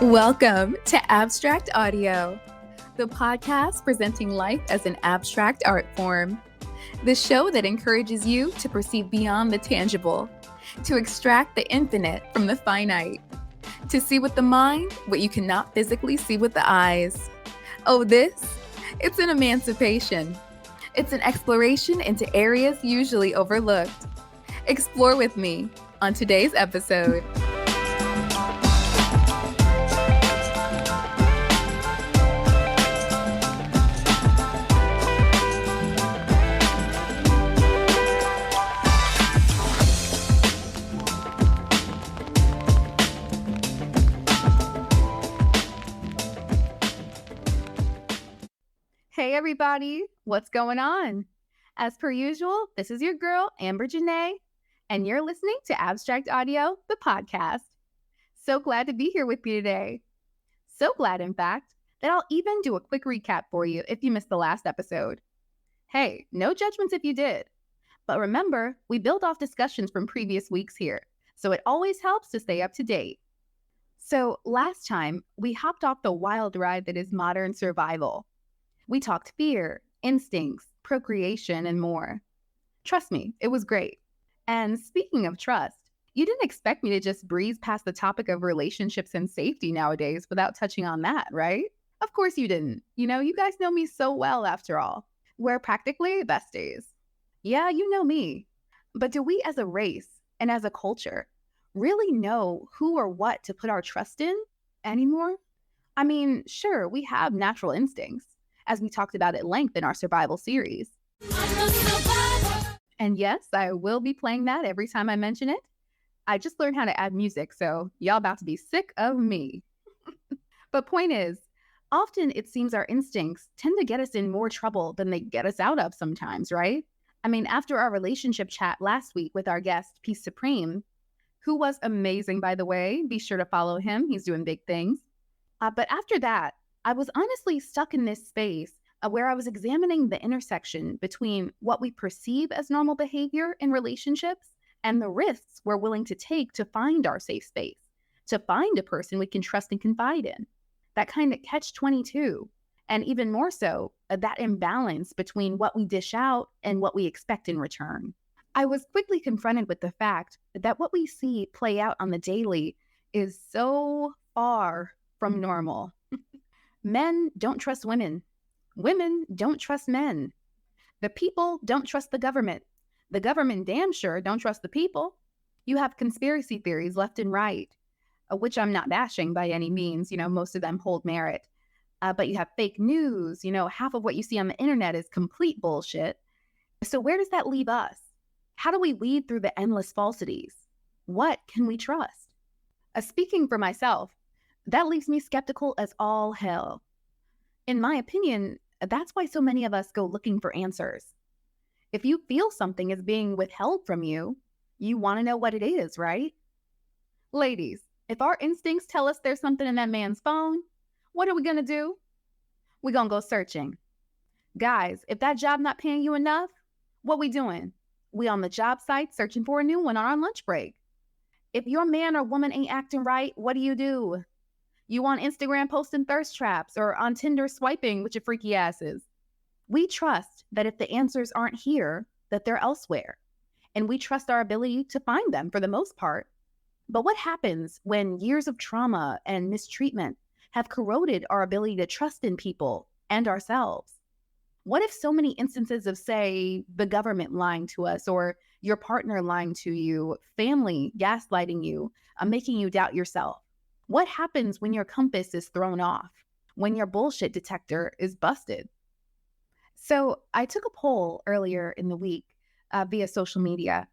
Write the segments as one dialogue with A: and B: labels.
A: Welcome to Abstract Audio, the podcast presenting life as an abstract art form. The show that encourages you to perceive beyond the tangible, to extract the infinite from the finite, to see with the mind what you cannot physically see with the eyes. Oh, it's an emancipation. It's an exploration into areas usually overlooked. Explore with me on today's episode. Hey everybody, what's going on? As per usual, this is your girl, Amber Janae, and you're listening to Abstract Audio, the podcast. So glad to be here with you today. So glad, in fact, that I'll even do a quick recap for you if you missed the last episode. Hey, no judgments if you did. But remember, we build off discussions from previous weeks here, so it always helps to stay up to date. So last time, we hopped off the wild ride that is modern survival. We talked fear, instincts, procreation, and more. Trust me, it was great. And speaking of trust, you didn't expect me to just breeze past the topic of relationships and safety nowadays without touching on that, right? Of course you didn't. You guys know me so well after all. We're practically besties. Yeah, you know me. But do we as a race and as a culture really know who or what to put our trust in anymore? I mean, sure, we have natural instincts, as we talked about at length in our survival series. And yes, I will be playing that every time I mention it. I just learned how to add music, so y'all about to be sick of me. But point is, often it seems our instincts tend to get us in more trouble than they get us out of sometimes, right? I mean, after our relationship chat last week with our guest, Peace Supreme, who was amazing, by the way, be sure to follow him. He's doing big things. But after that, I was honestly stuck in this space where I was examining the intersection between what we perceive as normal behavior in relationships and the risks we're willing to take to find our safe space, to find a person we can trust and confide in. That kind of catch-22, and even more so, that imbalance between what we dish out and what we expect in return. I was quickly confronted with the fact that what we see play out on the daily is so far from normal. Men don't trust women. Women don't trust men. The people don't trust the government. The government damn sure don't trust the people. You have conspiracy theories left and right, which I'm not bashing by any means. Most of them hold merit. But you have fake news. Half of what you see on the internet is complete bullshit. So where does that leave us? How do we weed through the endless falsities? What can we trust? Speaking for myself, that leaves me skeptical as all hell. In my opinion, that's why so many of us go looking for answers. If you feel something is being withheld from you, you want to know what it is, right? Ladies, if our instincts tell us there's something in that man's phone, what are we going to do? We're going to go searching. Guys, if that job not paying you enough, what we doing? We on the job site searching for a new one on our lunch break. If your man or woman ain't acting right, what do? You on Instagram posting thirst traps or on Tinder swiping with your freaky asses. We trust that if the answers aren't here, that they're elsewhere. And we trust our ability to find them for the most part. But what happens when years of trauma and mistreatment have corroded our ability to trust in people and ourselves? What if so many instances of, say, the government lying to us or your partner lying to you, family gaslighting you, making you doubt yourself? What happens when your compass is thrown off, when your bullshit detector is busted? So I took a poll earlier in the week via social media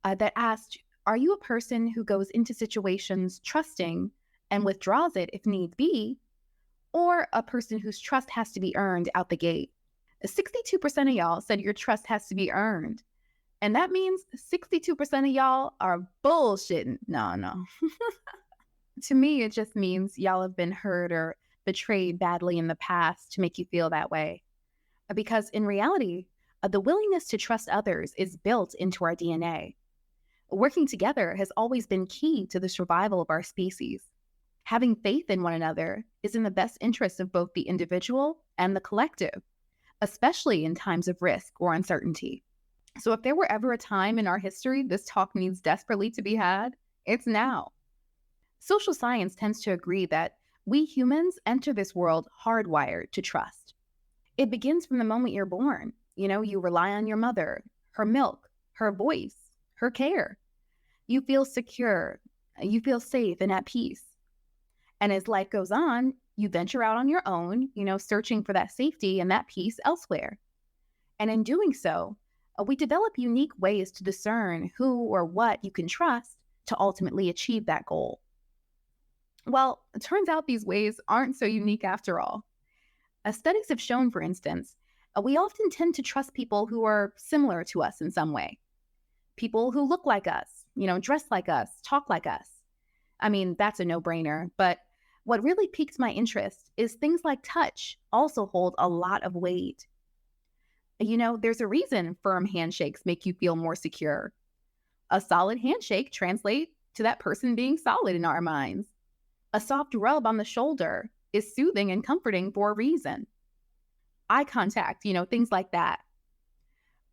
A: that asked, are you a person who goes into situations trusting and withdraws it if need be, or a person whose trust has to be earned out the gate? 62% of y'all said your trust has to be earned. And that means 62% of y'all are bullshitting. No. To me, it just means y'all have been hurt or betrayed badly in the past to make you feel that way. Because in reality, the willingness to trust others is built into our DNA. Working together has always been key to the survival of our species. Having faith in one another is in the best interest of both the individual and the collective, especially in times of risk or uncertainty. So if there were ever a time in our history this talk needs desperately to be had, it's now. Social science tends to agree that we humans enter this world hardwired to trust. It begins from the moment you're born. You rely on your mother, her milk, her voice, her care. You feel secure, you feel safe and at peace. And as life goes on, you venture out on your own, searching for that safety and that peace elsewhere. And in doing so, we develop unique ways to discern who or what you can trust to ultimately achieve that goal. Well, it turns out these ways aren't so unique after all. Studies have shown, for instance, we often tend to trust people who are similar to us in some way. People who look like us, dress like us, talk like us. I mean, that's a no-brainer, but what really piqued my interest is things like touch also hold a lot of weight. There's a reason firm handshakes make you feel more secure. A solid handshake translates to that person being solid in our minds. A soft rub on the shoulder is soothing and comforting for a reason. Eye contact, things like that.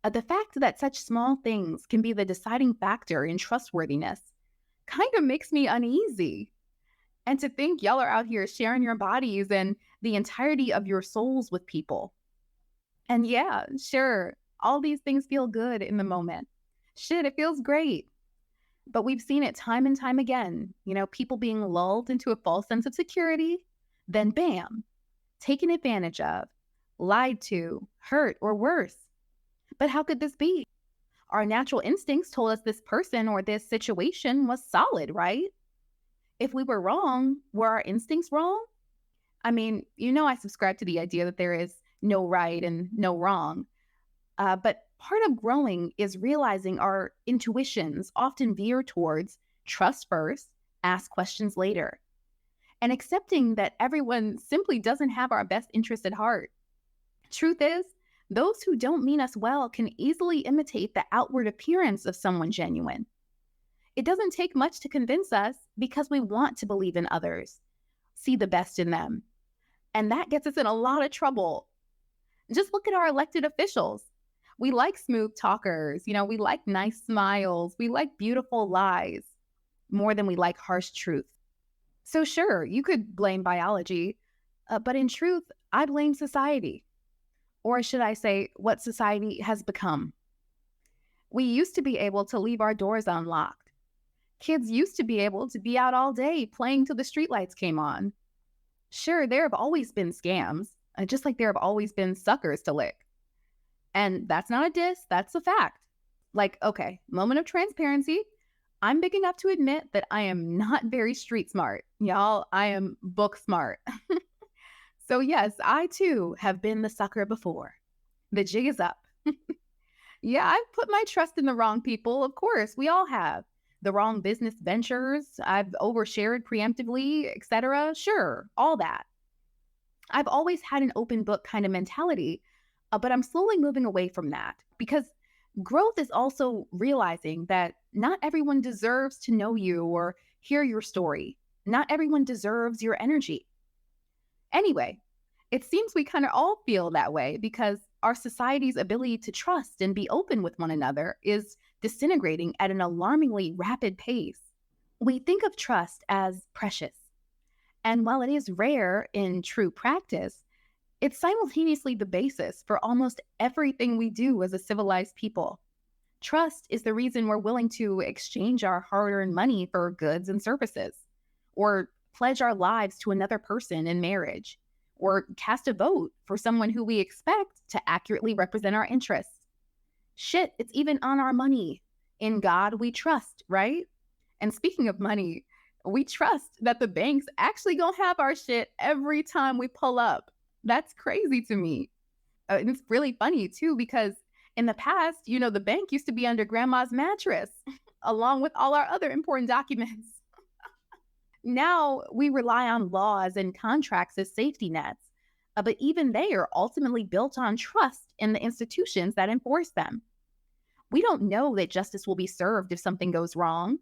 A: The fact that such small things can be the deciding factor in trustworthiness kind of makes me uneasy. And to think y'all are out here sharing your bodies and the entirety of your souls with people. And yeah, sure, all these things feel good in the moment. Shit, it feels great. But we've seen it time and time again, people being lulled into a false sense of security, then bam, taken advantage of, lied to, hurt, or worse. But how could this be? Our natural instincts told us this person or this situation was solid, right? If we were wrong, were our instincts wrong? I mean, I subscribe to the idea that there is no right and no wrong. But part of growing is realizing our intuitions often veer towards trust first, ask questions later, and accepting that everyone simply doesn't have our best interest at heart. Truth is, those who don't mean us well can easily imitate the outward appearance of someone genuine. It doesn't take much to convince us because we want to believe in others, see the best in them. And that gets us in a lot of trouble. Just look at our elected officials. We like smooth talkers, we like nice smiles, we like beautiful lies, more than we like harsh truth. So sure, you could blame biology, but in truth, I blame society. Or should I say, what society has become. We used to be able to leave our doors unlocked. Kids used to be able to be out all day playing till the streetlights came on. Sure, there have always been scams, just like there have always been suckers to lick. And that's not a diss, that's a fact. Like, okay, moment of transparency. I'm big enough to admit that I am not very street smart. Y'all, I am book smart. So yes, I too have been the sucker before. The jig is up. Yeah, I've put my trust in the wrong people. Of course, we all have. The wrong business ventures. I've overshared preemptively, etc. Sure, all that. I've always had an open book kind of mentality, but I'm slowly moving away from that because growth is also realizing that not everyone deserves to know you or hear your story. Not everyone deserves your energy. Anyway, it seems we kind of all feel that way because our society's ability to trust and be open with one another is disintegrating at an alarmingly rapid pace. We think of trust as precious. And while it is rare in true practice, it's simultaneously the basis for almost everything we do as a civilized people. Trust is the reason we're willing to exchange our hard-earned money for goods and services, or pledge our lives to another person in marriage, or cast a vote for someone who we expect to accurately represent our interests. Shit, it's even on our money. In God we trust, right? And speaking of money, we trust that the bank's actually gonna have our shit every time we pull up. That's crazy to me. And it's really funny too, because in the past, the bank used to be under grandma's mattress, along with all our other important documents. Now we rely on laws and contracts as safety nets, but even they are ultimately built on trust in the institutions that enforce them. We don't know that justice will be served if something goes wrong,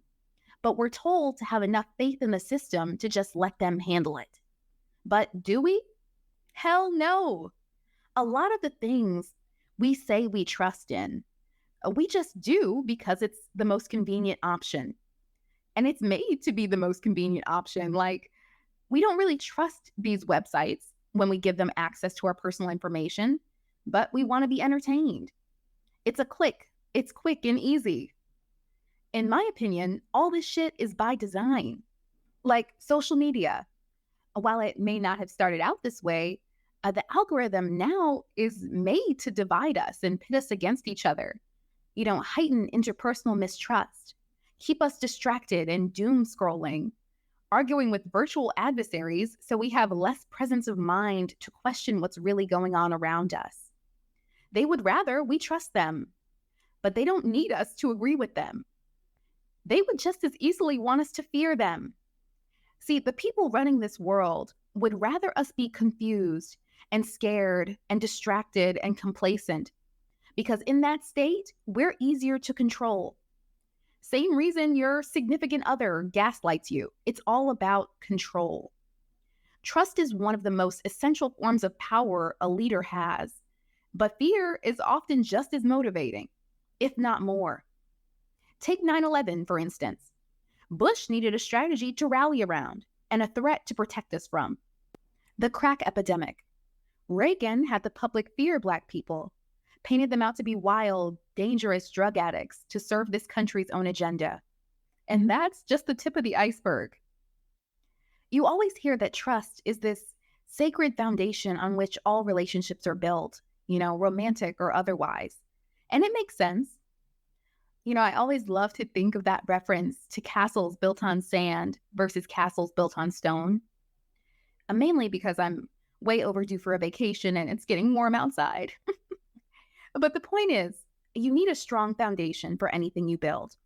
A: but we're told to have enough faith in the system to just let them handle it. But do we? Hell no. A lot of the things we say we trust in, we just do because it's the most convenient option. And it's made to be the most convenient option. Like, we don't really trust these websites when we give them access to our personal information, but we want to be entertained. It's a click, it's quick and easy. In my opinion, all this shit is by design. Like social media, while it may not have started out this way, the algorithm now is made to divide us and pit us against each other. Heighten interpersonal mistrust, keep us distracted and doom scrolling, arguing with virtual adversaries so we have less presence of mind to question what's really going on around us. They would rather we trust them, but they don't need us to agree with them. They would just as easily want us to fear them. See, the people running this world would rather us be confused and scared and distracted and complacent, because in that state, we're easier to control. Same reason your significant other gaslights you. It's all about control. Trust is one of the most essential forms of power a leader has, but fear is often just as motivating, if not more. Take 9/11, for instance. Bush needed a strategy to rally around and a threat to protect us from. The crack epidemic. Reagan had the public fear Black people, painted them out to be wild, dangerous drug addicts to serve this country's own agenda. And that's just the tip of the iceberg. You always hear that trust is this sacred foundation on which all relationships are built, romantic or otherwise. And it makes sense. I always love to think of that reference to castles built on sand versus castles built on stone. Mainly because I'm way overdue for a vacation and it's getting warm outside. But the point is, you need a strong foundation for anything you build.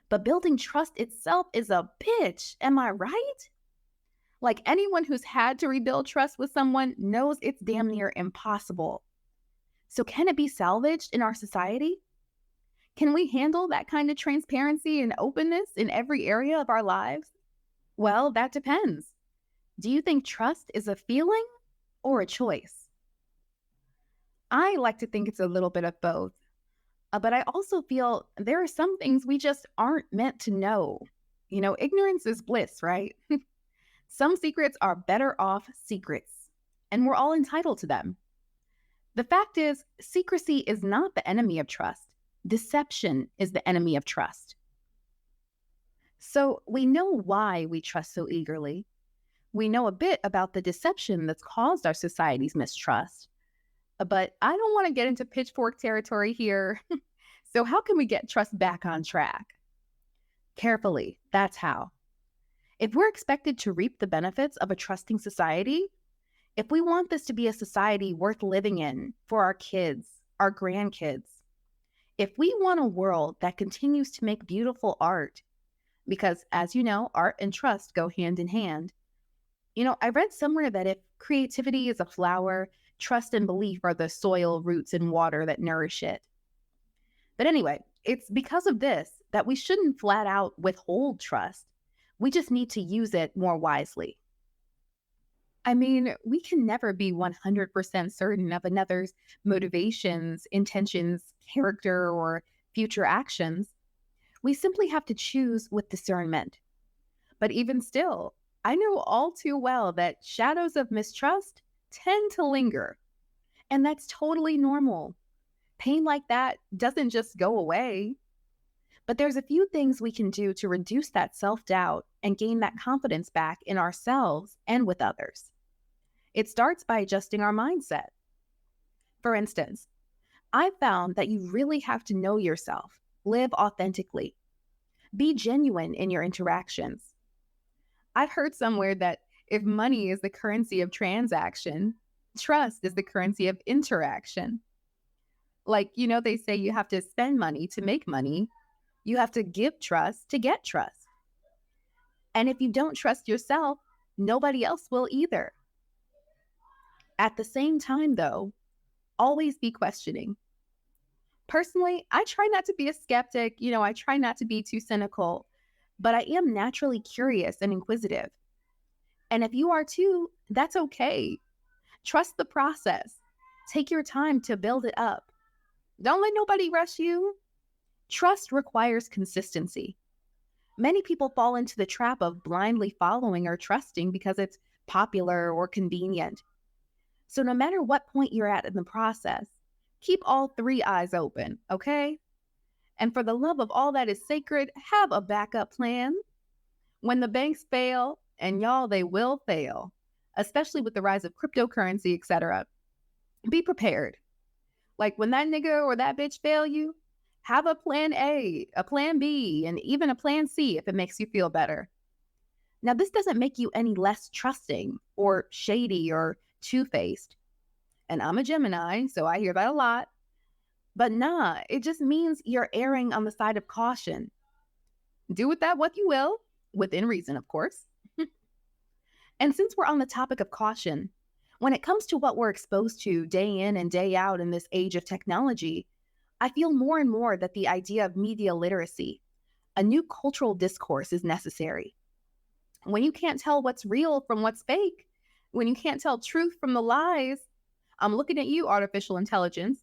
A: But building trust itself is a bitch, am I right? Like, anyone who's had to rebuild trust with someone knows it's damn near impossible. So can it be salvaged in our society? Can we handle that kind of transparency and openness in every area of our lives? Well, that depends. Do you think trust is a feeling or a choice? I like to think it's a little bit of both, but I also feel there are some things we just aren't meant to know. Ignorance is bliss, right? Some secrets are better off secrets, and we're all entitled to them. The fact is, secrecy is not the enemy of trust. Deception is the enemy of trust. So we know why we trust so eagerly. We know a bit about the deception that's caused our society's mistrust. But I don't want to get into pitchfork territory here. So how can we get trust back on track? Carefully, that's how. If we're expected to reap the benefits of a trusting society, if we want this to be a society worth living in for our kids, our grandkids, if we want a world that continues to make beautiful art, because as you know, art and trust go hand in hand. I read somewhere that if creativity is a flower, trust and belief are the soil, roots, and water that nourish it. But anyway, it's because of this that we shouldn't flat out withhold trust. We just need to use it more wisely. I mean, we can never be 100% certain of another's motivations, intentions, character, or future actions. We simply have to choose with discernment. But even still, I know all too well that shadows of mistrust tend to linger. And that's totally normal. Pain like that doesn't just go away. But there's a few things we can do to reduce that self-doubt and gain that confidence back in ourselves and with others. It starts by adjusting our mindset. For instance, I found that you really have to know yourself, live authentically, be genuine in your interactions. I've heard somewhere that if money is the currency of transaction, trust is the currency of interaction. They say you have to spend money to make money. You have to give trust to get trust. And if you don't trust yourself, nobody else will either. At the same time, though, always be questioning. Personally, I try not to be a skeptic. I try not to be too cynical. but I am naturally curious and inquisitive. And if you are too, that's okay. Trust the process. Take your time to build it up. Don't let nobody rush you. Trust requires consistency. Many people fall into the trap of blindly following or trusting because it's popular or convenient. So no matter what point you're at in the process, keep all three eyes open, okay? And for the love of all that is sacred, have a backup plan. When the banks fail, and y'all, they will fail, especially with the rise of cryptocurrency, etc., be prepared. Like when that nigga or that bitch fail you, have a plan A, a plan B, and even a plan C if it makes you feel better. Now, this doesn't make you any less trusting or shady or two-faced. And I'm a Gemini, so I hear that a lot. But nah, it just means you're erring on the side of caution. Do with that what you will, within reason, of course. And since we're on the topic of caution, when it comes to what we're exposed to day in and day out in this age of technology, I feel more and more that the idea of media literacy, a new cultural discourse, is necessary. When you can't tell what's real from what's fake, when you can't tell truth from the lies, I'm looking at you, artificial intelligence,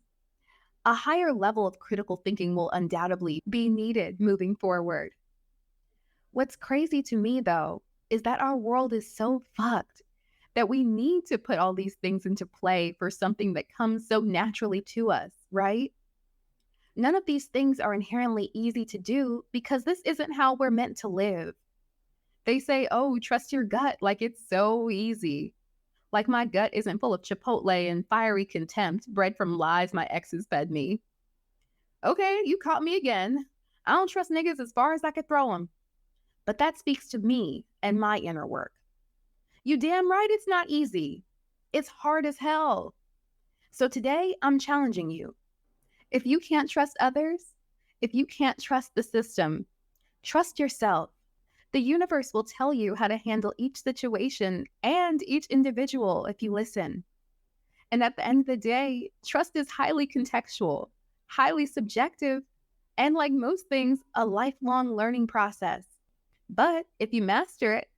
A: a higher level of critical thinking will undoubtedly be needed moving forward. What's crazy to me, though, is that our world is so fucked that we need to put all these things into play for something that comes so naturally to us, right? None of these things are inherently easy to do because this isn't how we're meant to live. They say, oh, trust your gut, like it's so easy. Like my gut isn't full of Chipotle and fiery contempt bred from lies my exes fed me. Okay, you caught me again. I don't trust niggas as far as I could throw them. But that speaks to me and my inner work. You damn right it's not easy. It's hard as hell. So today, I'm challenging you. If you can't trust others, if you can't trust the system, trust yourself. The universe will tell you how to handle each situation and each individual if you listen. And at the end of the day, trust is highly contextual, highly subjective, and like most things, a lifelong learning process. But if you master it,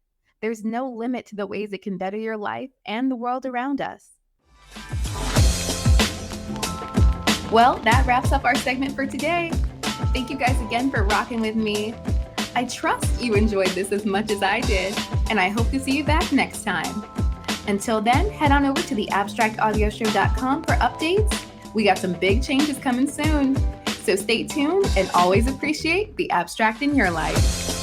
A: there's no limit to the ways it can better your life and the world around us. Well, that wraps up our segment for today. Thank you guys again for rocking with me. I trust you enjoyed this as much as I did, and I hope to see you back next time. Until then, head on over to theabstractaudioshow.com for updates. We got some big changes coming soon. So stay tuned and always appreciate the abstract in your life.